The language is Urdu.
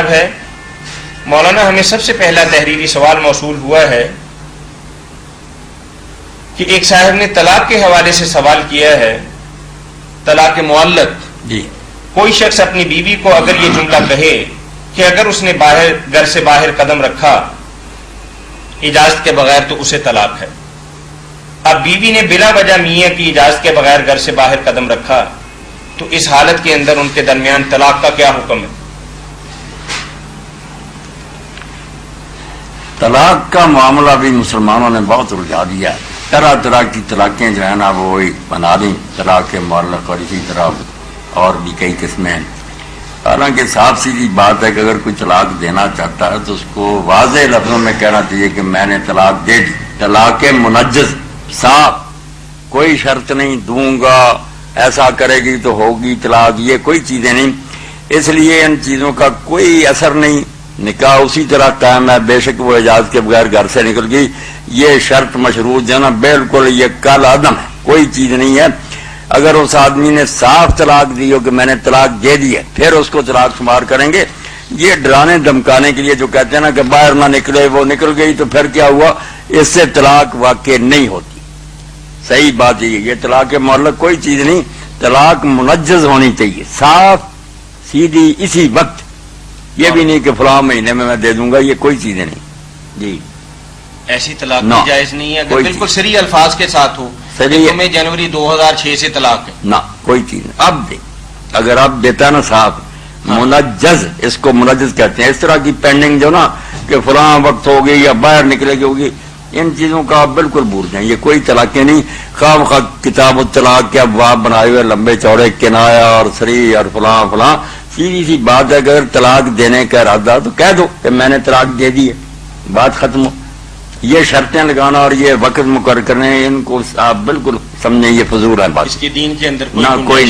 کتاب ہے، مولانا ہمیں سب سے پہلا تحریری سوال موصول ہوا ہے کہ ایک صاحب نے طلاق کے حوالے سے سوال کیا ہے، طلاق معلق جی کوئی شخص اپنی بیوی کو اگر یہ جملہ کہے کہ اگر اس نے گھر سے باہر قدم رکھا اجازت کے بغیر تو اسے طلاق ہے، اب بیوی نے بلا وجہ میاں کی اجازت کے بغیر گھر سے باہر قدم رکھا تو اس حالت کے اندر ان کے درمیان طلاق کا کیا حکم ہے؟ طلاق کا معاملہ بھی مسلمانوں نے بہت الجھا دیا ہے، طرح طرح کی طلاقیں جو ہے نا وہ بنا دیں، طلاق معلق اور اسی طرح اور بھی کئی قسمیں ہیں۔ حالانکہ صاف سیدھی بات ہے کہ اگر کوئی طلاق دینا چاہتا ہے تو اس کو واضح لفظوں میں کہنا چاہیے کہ میں نے طلاق دے دی، طلاق منجز، صاف، کوئی شرط نہیں دوں گا، ایسا کرے گی تو ہوگی طلاق، یہ کوئی چیزیں نہیں۔ اس لیے ان چیزوں کا کوئی اثر نہیں، نکاح اسی طرح قائم ہے، بے شک وہ اجازت کے بغیر گھر سے نکل گئی، یہ شرط مشروط جو ہے نا بالکل یہ کل عدم ہے، کوئی چیز نہیں ہے۔ اگر اس آدمی نے صاف طلاق دی ہو کہ میں نے طلاق دے دی ہے، پھر اس کو طلاق شمار کریں گے۔ یہ ڈرانے دمکانے کے لیے جو کہتے ہیں نا کہ باہر نہ نکلے، وہ نکل گئی تو پھر کیا ہوا، اس سے طلاق واقع نہیں ہوتی۔ صحیح بات یہ طلاق معلق کوئی چیز نہیں، طلاق منجز ہونی چاہیے، صاف سیدھی اسی وقت، یہ بھی نہیں کہ فلاں مہینے میں دے دوں گا، یہ کوئی چیزیں نہیں۔ جی ایسی طلاق بھی جائز نہیں ہے اگر بالکل صریح الفاظ کے ساتھ ہو، تمہیں جنوری 2006 سے طلاق ہے، نہ کوئی چیز نہیں۔ اب دے، اگر اب دیتا نا صاحب منجز، اس کو منجز کہتے ہیں۔ اس طرح کی پینڈنگ جو نا کہ فلاں وقت ہوگی یا باہر نکلے گی ہوگی، ان چیزوں کا آپ بالکل بھول جائیں، یہ کوئی طلاقیں نہیں۔ خواہ خواہ کتاب الطلاق کے ابواب بنائے ہوئے لمبے چوڑے، کنایا اور صریح اور فلاں فلاں، سیدھی سی بات ہے کہ اگر طلاق دینے کا ارادہ تو کہہ دو کہ میں نے طلاق دے دی ہے، بات ختم ہو۔ یہ شرطیں لگانا اور یہ وقت مقرر کرنے، ان کو آپ بالکل سمجھیں یہ فضول ہے بات، اس کے دین کے اندر نہ کوئی